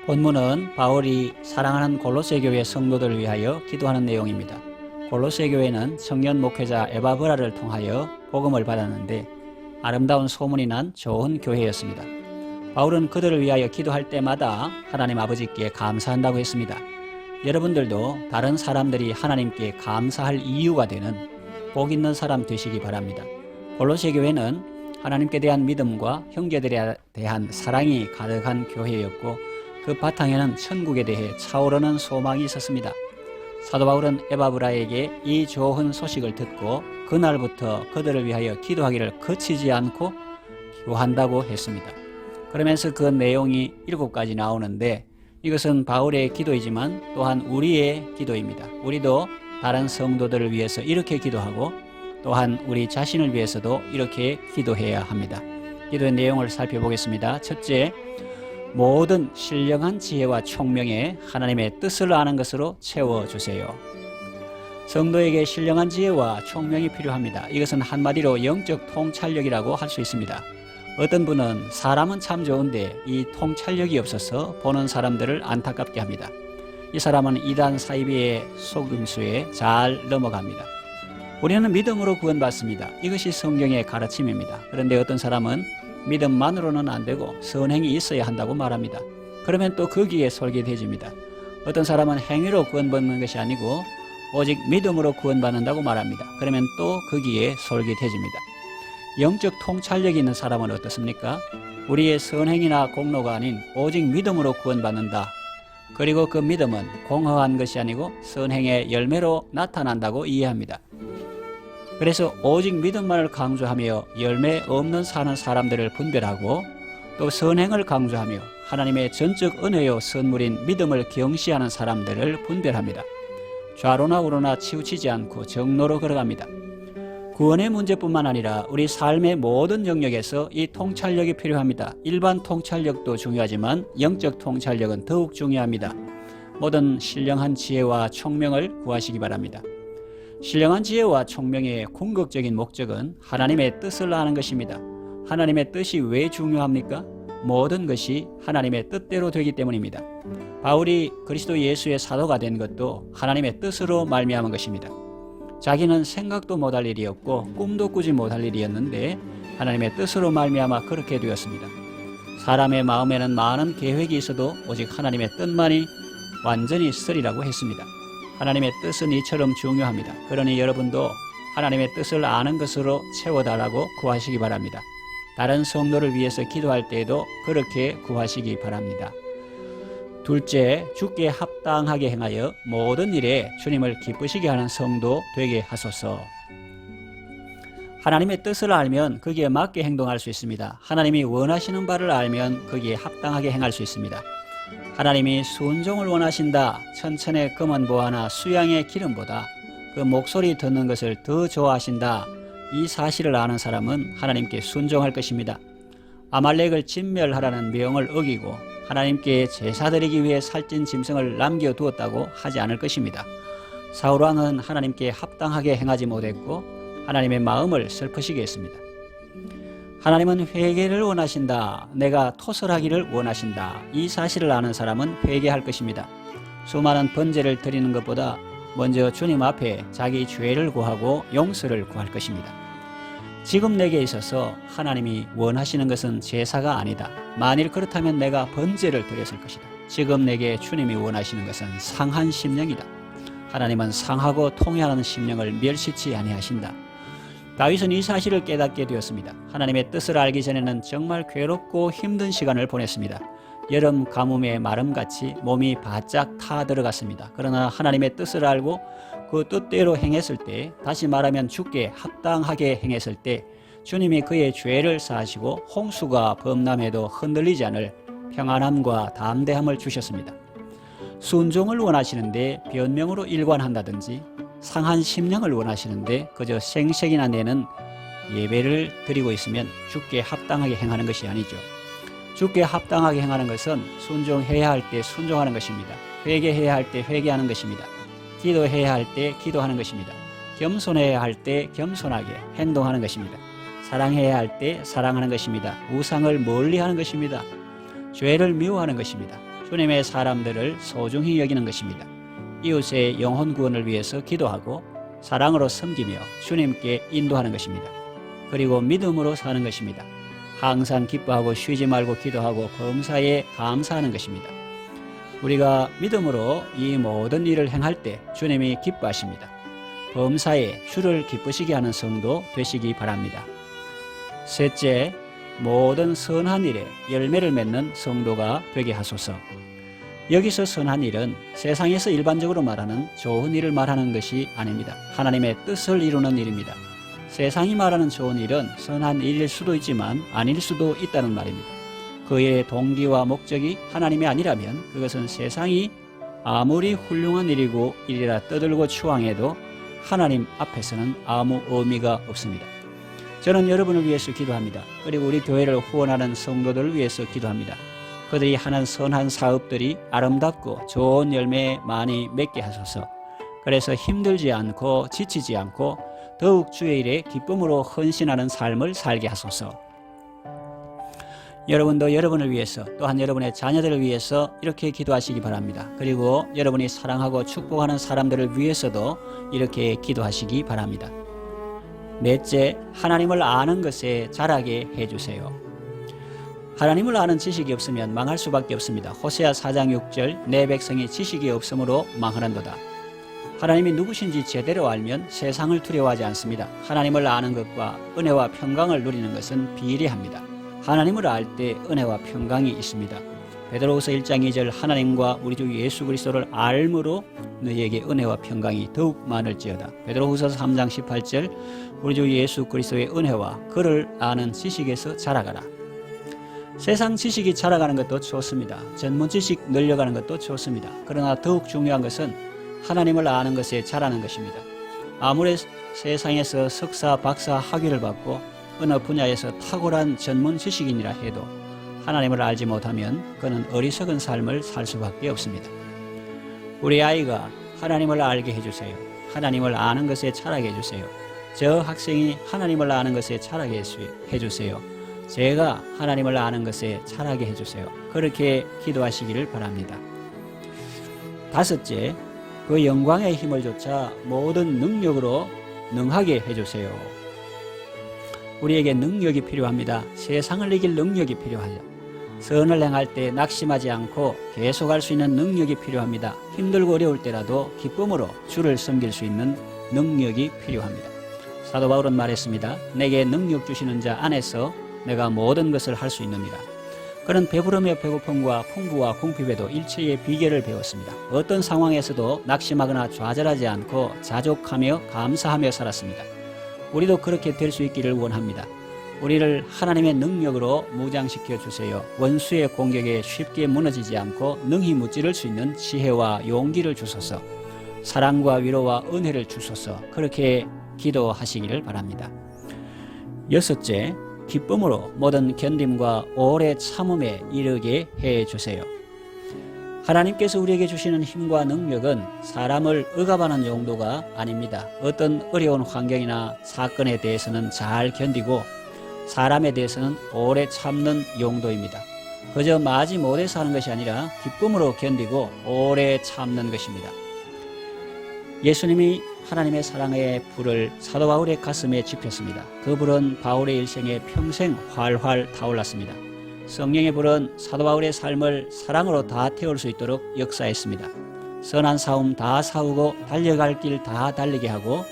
본문은 바울이 사랑하는 골로새 교회 성도들을 위하여 기도하는 내용입니다. 골로새 교회는 청년 목회자 에바브라를 통하여 복음을 받았는데 아름다운 소문이 난 좋은 교회였습니다. 바울은 그들을 위하여 기도할 때마다 하나님 아버지께 감사한다고 했습니다. 여러분들도 다른 사람들이 하나님께 감사할 이유가 되는 복 있는 사람 되시기 바랍니다. 골로새 교회는 하나님께 대한 믿음과 형제들에 대한 사랑이 가득한 교회였고 그 바탕에는 천국에 대해 차오르는 소망이 있었습니다. 사도 바울은 에바브라에게 이 좋은 소식을 듣고 그날부터 그들을 위하여 기도하기를 그치지 않고 기도한다고 했습니다. 그러면서 그 내용이 7가지 나오는데 이것은 바울의 기도이지만 또한 우리의 기도입니다. 우리도 다른 성도들을 위해서 이렇게 기도하고 또한 우리 자신을 위해서도 이렇게 기도해야 합니다. 기도의 내용을 살펴보겠습니다. 첫째, 모든 신령한 지혜와 총명에 하나님의 뜻을 아는 것으로 채워주세요. 성도에게 신령한 지혜와 총명이 필요합니다. 이것은 한마디로 영적 통찰력이라고 할 수 있습니다. 어떤 분은 사람은 참 좋은데 이 통찰력이 없어서 보는 사람들을 안타깝게 합니다. 이 사람은 이단 사이비의 속임수에 잘 넘어갑니다. 우리는 믿음으로 구원받습니다. 이것이 성경의 가르침입니다. 그런데 어떤 사람은 믿음만으로는 안 되고 선행이 있어야 한다고 말합니다. 그러면 또 거기에 솔깃해집니다. 어떤 사람은 행위로 구원받는 것이 아니고 오직 믿음으로 구원받는다고 말합니다. 그러면 또 거기에 솔깃해집니다. 영적 통찰력이 있는 사람은 어떻습니까? 우리의 선행이나 공로가 아닌 오직 믿음으로 구원받는다. 그리고 그 믿음은 공허한 것이 아니고 선행의 열매로 나타난다고 이해합니다. 그래서 오직 믿음만을 강조하며 열매 없는 사는 사람들을 분별하고 또 선행을 강조하며 하나님의 전적 은혜요 선물인 믿음을 경시하는 사람들을 분별합니다. 좌로나 우로나 치우치지 않고 정로로 걸어갑니다. 구원의 문제뿐만 아니라 우리 삶의 모든 영역에서 이 통찰력이 필요합니다. 일반 통찰력도 중요하지만 영적 통찰력은 더욱 중요합니다. 모든 신령한 지혜와 총명을 구하시기 바랍니다. 신령한 지혜와 총명의 궁극적인 목적은 하나님의 뜻을 아는 것입니다. 하나님의 뜻이 왜 중요합니까? 모든 것이 하나님의 뜻대로 되기 때문입니다. 바울이 그리스도 예수의 사도가 된 것도 하나님의 뜻으로 말미암은 것입니다. 자기는 생각도 못할 일이었고 꿈도 꾸지 못할 일이었는데 하나님의 뜻으로 말미암아 그렇게 되었습니다. 사람의 마음에는 많은 계획이 있어도 오직 하나님의 뜻만이 완전히 쓰리라고 했습니다. 하나님의 뜻은 이처럼 중요합니다. 그러니 여러분도 하나님의 뜻을 아는 것으로 채워달라고 구하시기 바랍니다. 다른 성도를 위해서 기도할 때에도 그렇게 구하시기 바랍니다. 둘째, 주께 합당하게 행하여 모든 일에 주님을 기쁘시게 하는 성도 되게 하소서. 하나님의 뜻을 알면 거기에 맞게 행동할 수 있습니다. 하나님이 원하시는 바를 알면 거기에 합당하게 행할 수 있습니다. 하나님이 순종을 원하신다. 천천의 검은 보화나 수양의 기름보다 그 목소리 듣는 것을 더 좋아하신다. 이 사실을 아는 사람은 하나님께 순종할 것입니다. 아말렉을 진멸하라는 명을 어기고 하나님께 제사 드리기 위해 살찐 짐승을 남겨두었다고 하지 않을 것입니다. 사울왕은 하나님께 합당하게 행하지 못했고 하나님의 마음을 슬프시게 했습니다. 하나님은 회개를 원하신다. 내가 토설하기를 원하신다. 이 사실을 아는 사람은 회개할 것입니다. 수많은 번제를 드리는 것보다 먼저 주님 앞에 자기 죄를 구하고 용서를 구할 것입니다. 지금 내게 있어서 하나님이 원하시는 것은 제사가 아니다. 만일 그렇다면 내가 번제를 드렸을 것이다. 지금 내게 주님이 원하시는 것은 상한 심령이다. 하나님은 상하고 통회하는 심령을 멸시치 아니하신다. 다윗은 이 사실을 깨닫게 되었습니다. 하나님의 뜻을 알기 전에는 정말 괴롭고 힘든 시간을 보냈습니다. 여름 가뭄의 마름같이 몸이 바짝 타 들어갔습니다. 그러나 하나님의 뜻을 알고 그 뜻대로 행했을 때, 다시 말하면 주께 합당하게 행했을 때 주님이 그의 죄를 사하시고 홍수가 범람해도 흔들리지 않을 평안함과 담대함을 주셨습니다. 순종을 원하시는데 변명으로 일관한다든지 상한 심령을 원하시는데 그저 생색이나 내는 예배를 드리고 있으면 주께 합당하게 행하는 것이 아니죠. 주께 합당하게 행하는 것은 순종해야 할 때 순종하는 것입니다. 회개해야 할 때 회개하는 것입니다. 기도해야 할 때 기도하는 것입니다. 겸손해야 할 때 겸손하게 행동하는 것입니다. 사랑해야 할 때 사랑하는 것입니다. 우상을 멀리하는 것입니다. 죄를 미워하는 것입니다. 주님의 사람들을 소중히 여기는 것입니다. 이웃의 영혼 구원을 위해서 기도하고 사랑으로 섬기며 주님께 인도하는 것입니다. 그리고 믿음으로 사는 것입니다. 항상 기뻐하고 쉬지 말고 기도하고 범사에 감사하는 것입니다. 우리가 믿음으로 이 모든 일을 행할 때 주님이 기뻐하십니다. 범사에 주를 기쁘시게 하는 성도 되시기 바랍니다. 셋째, 모든 선한 일에 열매를 맺는 성도가 되게 하소서. 여기서 선한 일은 세상에서 일반적으로 말하는 좋은 일을 말하는 것이 아닙니다. 하나님의 뜻을 이루는 일입니다. 세상이 말하는 좋은 일은 선한 일일 수도 있지만 아닐 수도 있다는 말입니다. 그의 동기와 목적이 하나님이 아니라면 그것은 세상이 아무리 훌륭한 일이고 일이라 떠들고 추앙해도 하나님 앞에서는 아무 의미가 없습니다. 저는 여러분을 위해서 기도합니다. 그리고 우리 교회를 후원하는 성도들을 위해서 기도합니다. 그들이 하는 선한 사업들이 아름답고 좋은 열매 많이 맺게 하소서. 그래서 힘들지 않고 지치지 않고 더욱 주의 일에 기쁨으로 헌신하는 삶을 살게 하소서. 여러분도 여러분을 위해서 또한 여러분의 자녀들을 위해서 이렇게 기도하시기 바랍니다. 그리고 여러분이 사랑하고 축복하는 사람들을 위해서도 이렇게 기도하시기 바랍니다. 넷째, 하나님을 아는 것에 자라게 해주세요. 하나님을 아는 지식이 없으면 망할 수밖에 없습니다. 호세아 4장 6절 내 백성이 지식이 없으므로 망하는도다. 하나님이 누구신지 제대로 알면 세상을 두려워하지 않습니다. 하나님을 아는 것과 은혜와 평강을 누리는 것은 비례합니다. 하나님을 알 때 은혜와 평강이 있습니다. 베드로후서 1장 2절 하나님과 우리 주 예수 그리스도를 알므로 너희에게 은혜와 평강이 더욱 많을지어다. 베드로후서 3장 18절 우리 주 예수 그리스도의 은혜와 그를 아는 지식에서 자라가라. 세상 지식이 자라가는 것도 좋습니다. 전문 지식 늘려가는 것도 좋습니다. 그러나 더욱 중요한 것은 하나님을 아는 것에 자라는 것입니다. 아무리 세상에서 석사, 박사 학위를 받고 어느 분야에서 탁월한 전문 지식인이라 해도 하나님을 알지 못하면 그는 어리석은 삶을 살 수밖에 없습니다. 우리 아이가 하나님을 알게 해주세요. 하나님을 아는 것에 자라게 해주세요. 저 학생이 하나님을 아는 것에 자라게 해주세요. 제가 하나님을 아는 것에 자라게 해주세요. 그렇게 기도하시기를 바랍니다. 다섯째, 그 영광의 힘을 좇아 모든 능력으로 능하게 해주세요. 우리에게 능력이 필요합니다. 세상을 이길 능력이 필요하죠. 선을 행할 때 낙심하지 않고 계속할 수 있는 능력이 필요합니다. 힘들고 어려울 때라도 기쁨으로 주를 섬길 수 있는 능력이 필요합니다. 사도 바울은 말했습니다. 내게 능력 주시는 자 안에서 내가 모든 것을 할 수 있느니라. 그는 배부름의 배고픔과 풍부와 궁핍에도 일체의 비결을 배웠습니다. 어떤 상황에서도 낙심하거나 좌절하지 않고 자족하며 감사하며 살았습니다. 우리도 그렇게 될 수 있기를 원합니다. 우리를 하나님의 능력으로 무장시켜 주세요. 원수의 공격에 쉽게 무너지지 않고 능히 무찌를 수 있는 지혜와 용기를 주소서. 사랑과 위로와 은혜를 주소서. 그렇게 기도하시기를 바랍니다. 여섯째, 기쁨으로 모든 견딤과 오래 참음에 이르게 해주세요. 하나님께서 우리에게 주시는 힘과 능력은 사람을 억압하는 용도가 아닙니다. 어떤 어려운 환경이나 사건에 대해서는 잘 견디고 사람에 대해서는 오래 참는 용도입니다. 그저 마지 못해서 하는 것이 아니라 기쁨으로 견디고 오래 참는 것입니다. 예수님이 하나님의 사랑의 불을 사도 바울의 가슴에 지폈습니다. 그 불은 바울의 일생에 평생 활활 타올랐습니다. 성령의 불은 사도 바울의 삶을 사랑으로 다 태울 수 있도록 역사했습니다. 선한 싸움 다 싸우고 달려갈 길 다 달리게 하고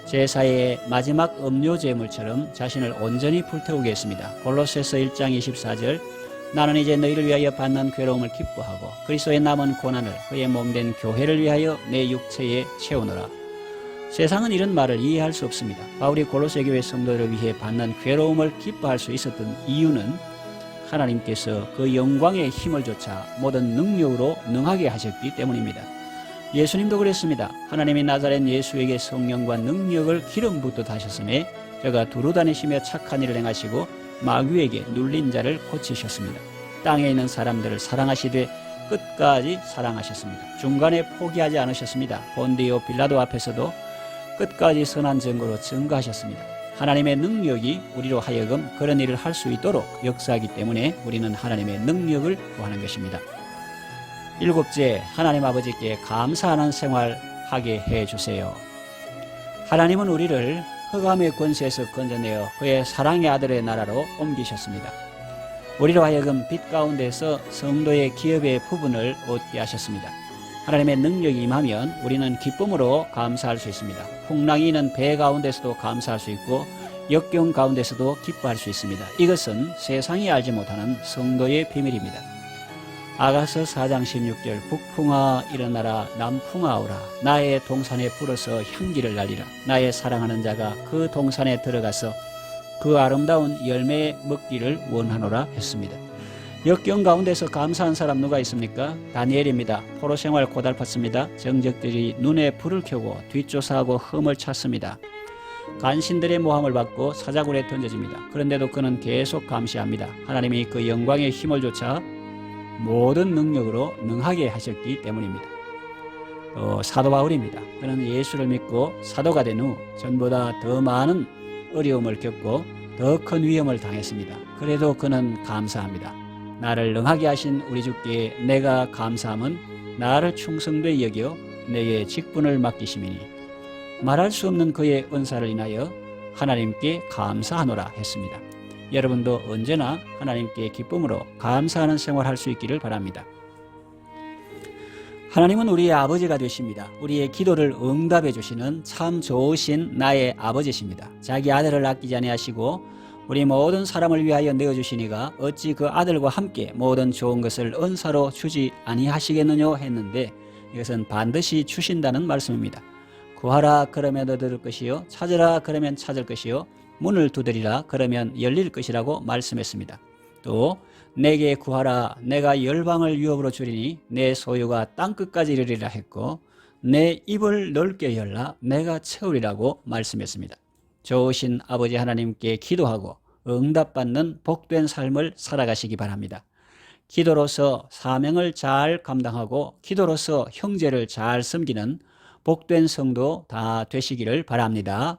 제사의 마지막 음료 제물처럼 자신을 온전히 불태우게 했습니다. 골로새서 1장 24절 나는 이제 너희를 위하여 받는 괴로움을 기뻐하고 그리스도의 남은 고난을 그의 몸된 교회를 위하여 내 육체에 채우노라. 세상은 이런 말을 이해할 수 없습니다. 바울이 골로새 교회 성도들을 위해 받는 괴로움을 기뻐할 수 있었던 이유는 하나님께서 그 영광의 힘을 좇아 모든 능력으로 능하게 하셨기 때문입니다. 예수님도 그랬습니다. 하나님이 나사렛 예수에게 성령과 능력을 기름 붓듯 하셨음에 저가 두루 다니시며 착한 일을 행하시고 마귀에게 눌린 자를 고치셨습니다. 땅에 있는 사람들을 사랑하시되 끝까지 사랑하셨습니다. 중간에 포기하지 않으셨습니다. 본디오 빌라도 앞에서도 끝까지 선한 증거로 증거하셨습니다. 하나님의 능력이 우리로 하여금 그런 일을 할 수 있도록 역사하기 때문에 우리는 하나님의 능력을 구하는 것입니다. 일곱째, 하나님 아버지께 감사하는 생활 하게 해주세요. 하나님은 우리를 흑암의 권세에서 건져내어 그의 사랑의 아들의 나라로 옮기셨습니다. 우리로 하여금 빛 가운데서 성도의 기업의 부분을 얻게 하셨습니다. 하나님의 능력이 임하면 우리는 기쁨으로 감사할 수 있습니다. 풍랑이 있는 배 가운데서도 감사할 수 있고 역경 가운데서도 기뻐할 수 있습니다. 이것은 세상이 알지 못하는 성도의 비밀입니다. 아가서 4장 16절 북풍아 일어나라 남풍아 오라 나의 동산에 불어서 향기를 날리라 나의 사랑하는 자가 그 동산에 들어가서 그 아름다운 열매 먹기를 원하노라 했습니다. 역경 가운데서 감사한 사람 누가 있습니까? 다니엘입니다. 포로 생활 고달팠습니다. 정적들이 눈에 불을 켜고 뒷조사하고 흠을 찾습니다. 간신들의 모함을 받고 사자굴에 던져집니다. 그런데도 그는 계속 감시합니다. 하나님이 그 영광의 힘을 쫓아 모든 능력으로 능하게 하셨기 때문입니다. 사도 바울입니다. 그는 예수를 믿고 사도가 된 후 전보다 더 많은 어려움을 겪고 더 큰 위험을 당했습니다. 그래도 그는 감사합니다. 나를 능하게 하신 우리 주께 내가 감사함은 나를 충성되이 여겨 내게 직분을 맡기심이니 말할 수 없는 그의 은사를 인하여 하나님께 감사하노라 했습니다. 여러분도 언제나 하나님께 기쁨으로 감사하는 생활할 수 있기를 바랍니다. 하나님은 우리의 아버지가 되십니다. 우리의 기도를 응답해 주시는 참 좋으신 나의 아버지십니다. 자기 아들을 아끼지 아니하시고 우리 모든 사람을 위하여 내어주시니가 어찌 그 아들과 함께 모든 좋은 것을 은사로 주지 아니하시겠느냐 했는데 이것은 반드시 주신다는 말씀입니다. 구하라 그러면 얻을 것이요 찾으라 그러면 찾을 것이요 문을 두드리라 그러면 열릴 것이라고 말씀했습니다. 또 내게 구하라 내가 열방을 유업으로 주리니 내 소유가 땅끝까지 이르리라 했고 내 입을 넓게 열라 내가 채우리라고 말씀했습니다. 좋으신 아버지 하나님께 기도하고 응답받는 복된 삶을 살아가시기 바랍니다. 기도로서 사명을 잘 감당하고 기도로서 형제를 잘 섬기는 복된 성도 다 되시기를 바랍니다.